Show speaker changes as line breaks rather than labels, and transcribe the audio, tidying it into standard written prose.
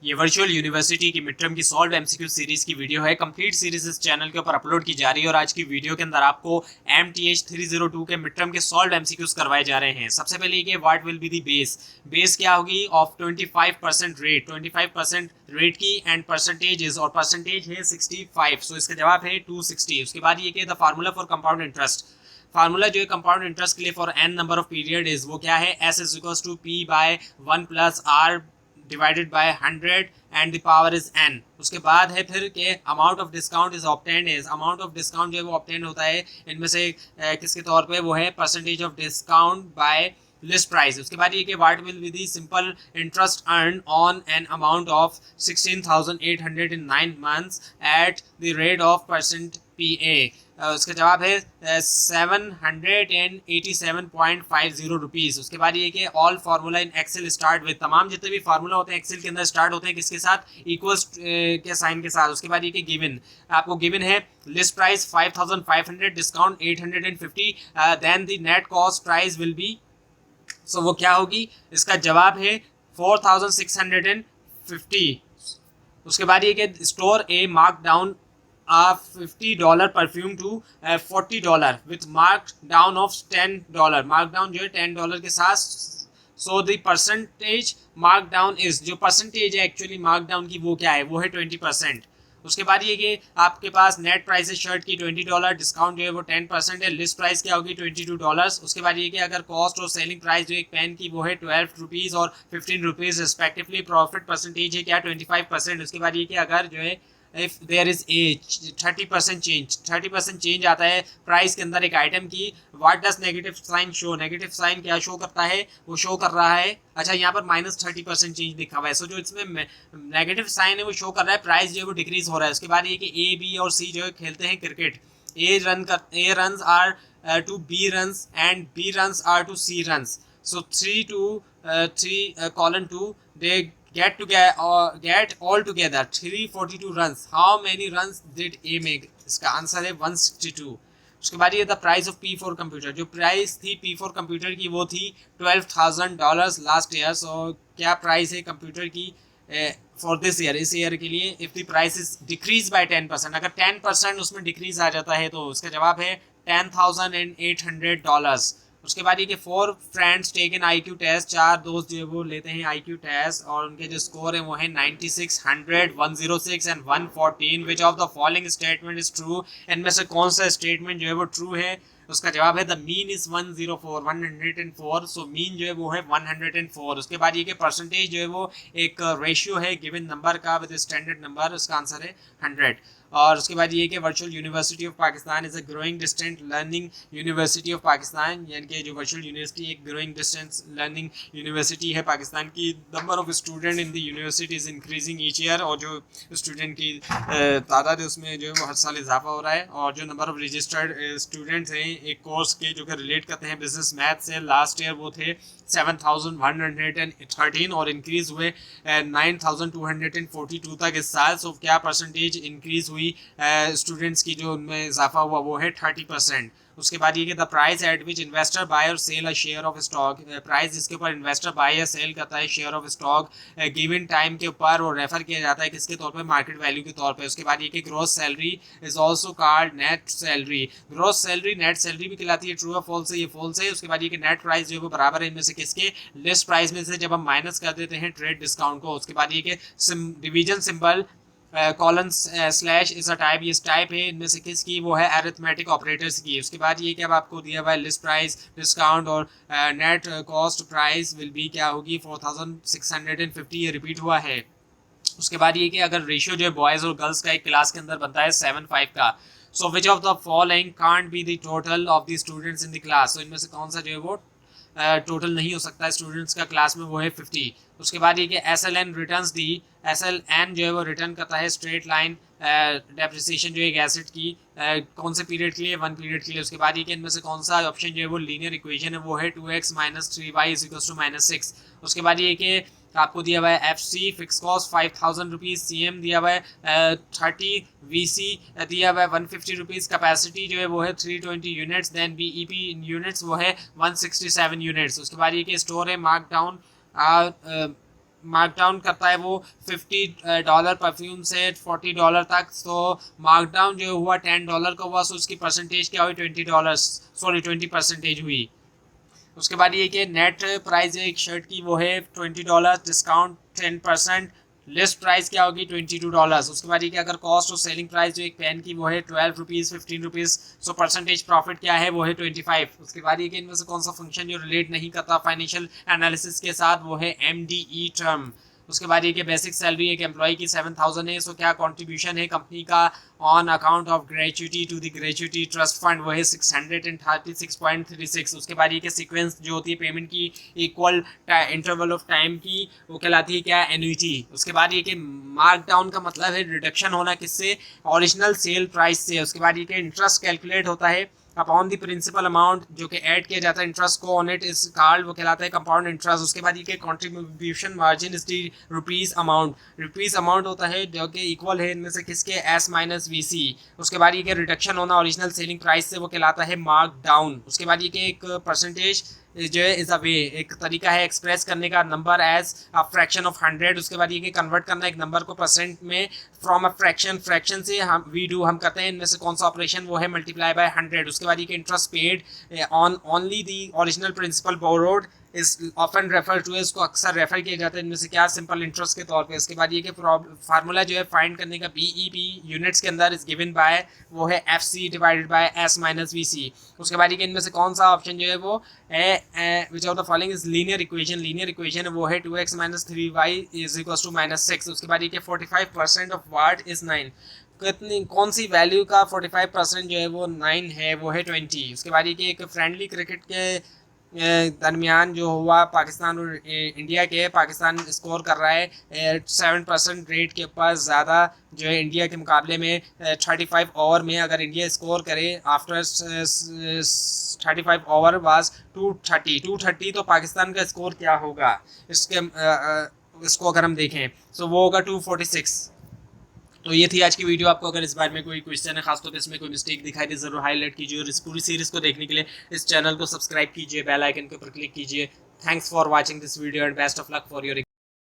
ये virtual university की mid term की सॉल्व एमसीक्यू सीरीज की वीडियो है। कंप्लीट सीरीज इस चैनल के ऊपर अपलोड की जा रही है और आज की वीडियो के अंदर आपको MTH 302 के मिड टर्म के सॉल्व एमसीक्यूज करवाए जा रहे हैं। सबसे पहले ये what will be the base क्या होगी ऑफ 25% रेट, 25% रेट की एंड परसेंटेज और परसेंटेज है 65, सो इसका जवाब है 260। उसके बाद ये the formula for compound interest, formula जो है कंपाउंड इंटरेस्ट के लिए for n number of period is वो क्या है, s is equals to p by 1 plus r divided by 100 and the power is n। उसके बाद है फिर के amount of discount is obtained is, amount of discount जो है वो ऑब्टेन होता है इनमें से किसके तौर पे, वो है percentage of discount bye list price. उसके बाद ये कि what will be the simple interest earn on an amount of 16,800 in 9 months at the rate of percent PA। उसका जवाब है 787.50 रुपीज़। उसके बाद ये कि all formula in Excel start with, तमाम जितने भी फार्मूला होते हैं एक्सेल के अंदर स्टार्ट होते हैं किसके साथ, इक्वल्स के साइन के साथ। उसके बाद ये कि गिवन, आपको गिवन है list price 5,500, discount 850, then the net cost price will be, so वो क्या होगी, इसका जवाब है 4,650। उसके बाद ये कि store a mark down $50 perfume to $40 with mark down of $10, mark down जो है $10 के साथ। So the percentage mark down is, जो परसेंटेज है एक्चुअली मार्क डाउन की वो क्या है, वो है 20%। उसके बाद ये कि आपके पास नेट प्राइस है शर्ट की $20, डिस्काउंट जो है वो 10% है, लिस्ट प्राइस क्या होगी $22। उसके बाद ये कि अगर कॉस्ट और सेलिंग प्राइस जो एक पेन की वो है 12 रुपीज़ और 15 रुपीज़ रिस्पेक्टिवली, प्रॉफिट परसेंटेज है क्या 25%। उसके बाद ये कि अगर जो है if there is a 30% change आता है प्राइस के अंदर एक आइटम की, what does negative sign show, negative sign क्या शो करता है, वो शो कर रहा है, अच्छा यहाँ पर -30% चेंज लिखा हुआ है, सो जो इसमें नेगेटिव साइन है वो शो कर रहा है प्राइस जो है वो डिक्रीज हो रहा है। उसके बाद ये कि ए बी और सी जो है खेलते हैं cricket, A runs are to B runs and B runs are to C runs, so 3 to 3:2 they get all together 342 runs. How many runs did A make? इसका आंसर है 162। उसके बाद ये the price of P4 computer, जो price थी P4 computer की वो थी $12,000 लास्ट ईयर। सो क्या प्राइस है कंप्यूटर की फॉर दिस ईयर, इस ईयर के लिए, if the price is decrease by 10%, अगर 10% उसमें डिक्रीज आ जाता है तो उसका जवाब है $10,800। उसके बाद ये कि 4 friends take an IQ test, 4 दोस्त जो है वो लेते हैं IQ टेस्ट और उनके जो स्कोर है वो है 96, 100, 106 and 114। Which of the following statement is true, इनमें से कौन सा स्टेटमेंट जो है वो ट्रू है। उसका जवाब है the mean is 104, so mean जो है वो है 104। उसके बाद ये कि परसेंटेज जो है वो एक रेशियो है गिवन नंबर का विद स्टैंडर्ड नंबर, उसका आंसर है 100। और उसके बाद ये कि virtual university of Pakistan is a growing distant learning university of Pakistan, यानी कि जो वर्चुअल यूनिवर्सिटी एक ग्रोइंग डिस्टेंस लर्निंग यूनिवर्सिटी है पाकिस्तान की। Number of student in the university is increasing each year, और जो स्टूडेंट की तादाद है उसमें जो है वो हर साल इजाफा हो रहा है। और जो नंबर ऑफ रजिस्टर्ड स्टूडेंट्स हैं एक कोर्स के जो कि रिलेट करते हैं बिजनेस मैथ से, लास्ट ईयर वो थे 7,113 और इंक्रीज हुए 9,242 तक इस साल। सो क्या परसेंटेज इंक्रीज हुई स्टूडेंट्स की, जो उनमें इजाफा हुआ वो है 30%। उसके बाद ये कि the price at which investor buy और sell a share of stock, price जिसके ऊपर इन्वेस्टर बाय या सेल करता है share of stock given time के ऊपर, और रेफर किया जाता है किसके तौर पे, मार्केट वैल्यू के तौर पे। उसके बाद ये कि gross salary is also called net salary, gross salary net salary भी कहलाती है, ट्रू है फॉल्स है, ये फॉल्स है। उसके बाद ये कि नेट प्राइस जो है वो बराबर है इनमें से किसके, लिस्ट प्राइस में से जब हम माइनस कर देते हैं ट्रेड डिस्काउंट को। उसके बाद ये कि डिवीजन सिंबल कॉलन स्लैश इस टाइप, ये टाइप है इनमें से किसकी, वो है अरिथमेटिक ऑपरेटर्स की। उसके बाद ये कि अब आपको दिया हुआ है लिस्ट प्राइस डिस्काउंट और net cost price will B क्या होगी 4,650, ये रिपीट हुआ है। उसके बाद ये कि अगर रेशियो जो है बॉयज़ और गर्ल्स का एक क्लास के अंदर बनता है 7:5 का, so which of the following can't be the total of the students in the class, तो इनमें से कौन सा जो है वो टोटल नहीं हो सकता स्टूडेंट्स का क्लास में, वो है 50। उसके बाद ये कि SLN रिटर्न्स दी, SLN जो है वो रिटर्न करता है स्ट्रेट लाइन डेप्रिसिएशन जो है एक एसेट की कौन से पीरियड के लिए, 1 पीरियड के लिए। उसके बाद ये कि इनमें से कौन सा ऑप्शन जो है वो लीनियर इक्वेशन है, वो है 2x - 3y = -6। उसके बाद ये कि आपको दिया हुआ है FC fix cost 5,000 rupees, CM दिया हुआ है 30, VC दिया हुआ है 150 रुपीज़, कैपेसिटी जो है वो है 320 यूनिट्स, देन BEP इन यूनिट्स वो है 167 यूनिट्स। उसके बाद ये कि स्टोर है मार्क डाउन मार्कडाउन करता है वो $50 परफ्यूम से $40 तक। तो मार्कडाउन जो हुआ $10 का हुआ, सो उसकी परसेंटेज क्या हुई, $20 हुई। उसके बाद ये कि नेट प्राइस है एक शर्ट की वो है $20, डिस्काउंट 10%, लिस्ट प्राइस क्या होगी $22। उसके बाद ये कि अगर कॉस्ट और सेलिंग प्राइस जो एक पेन की वो है ₹12, ₹15, सो परसेंटेज प्रॉफिट क्या है वो है 25। उसके बाद ये कि इनमें से कौन सा फंक्शन जो रिलेट नहीं करता फाइनेंशियल एनालिसिस के साथ, वो है MDE टर्म। उसके बाद ये कि बेसिक सैलरी एक एम्प्लॉय की 7,000 है, सो क्या कंट्रीब्यूशन है कंपनी का on account of gratuity to the gratuity trust fund, वो है 636.36। उसके बाद ये कि सीक्वेंस जो होती है पेमेंट की इक्वल इंटरवल ऑफ टाइम की, वो कहलाती है क्या, एन्युटी। उसके बाद ये कि मार्क डाउन का मतलब है रिडक्शन होना किससे, ओरिजिनल सेल प्राइस से। उसके बाद ये कि इंटरेस्ट कैलकुलेट होता है अपॉन द प्रिंसिपल अमाउंट जो कि ऐड किया जाता है इंटरेस्ट को ऑन इट इज कॉल्ड, वो कहलाता है कंपाउंड इंटरेस्ट। उसके बाद ये कि contribution margin is the rupees amount होता है जो कि इक्वल है इनमें से किसके, S माइनस VC। उसके बाद ये कि रिडक्शन होना ओरिजिनल सेलिंग प्राइस से, वो कहलाता है मार्क डाउन। उसके बाद ये कि एक परसेंटेज जो है इज अ वे, एक तरीका है एक्सप्रेस करने का number as a fraction of 100। उसके बाद ये कि कन्वर्ट करना एक नंबर को परसेंट में फ्रॉम अ फ्रैक्शन से हम करते हैं इनमें से कौन सा ऑपरेशन, वो है मल्टीप्लाई बाय 100। उसके बाद ये कि interest paid on only the original principal borrowed is often refer to, इसको अक्सर रेफर किया जाता है इनमें से क्या, सिंपल इंटरेस्ट के तौर पे। इसके बाद ये कि फार्मूला जो है फाइंड करने का BEP यूनिट्स के अंदर इज गिवन बाय, वो है FC divided by S minus VC। उसके बाद ये कि इनमें से कौन सा ऑप्शन जो है वो विच of the following is linear equation वो है 2x minus 3y is equals to -6। उसके बाद ये कि 45% ऑफ वाट इज 9, कितनी कौन सी वैल्यू का 45% जो है वो 9 है, वो है 20। उसके बाद ये कि एक फ्रेंडली क्रिकेट के दरमियान जो हुआ पाकिस्तान और इंडिया के, पाकिस्तान स्कोर कर रहा है 7% रेट के ऊपर ज़्यादा जो है इंडिया के मुकाबले में। 35 ओवर में अगर इंडिया स्कोर करे आफ्टर 35 ओवर वाज 230, तो पाकिस्तान का स्कोर क्या होगा इसको अगर हम देखें, तो वो होगा 246। तो ये थी आज की वीडियो। आपको अगर इस बारे में कोई क्वेश्चन है, खासतौर पे इसमें कोई मिस्टेक दिखाई दे, जरूर हाईलाइट कीजिए। और इस पूरी सीरीज को देखने के लिए इस चैनल को सब्सक्राइब कीजिए, बेल आइकन के ऊपर क्लिक कीजिए। Thanks for watching this video and best of luck for your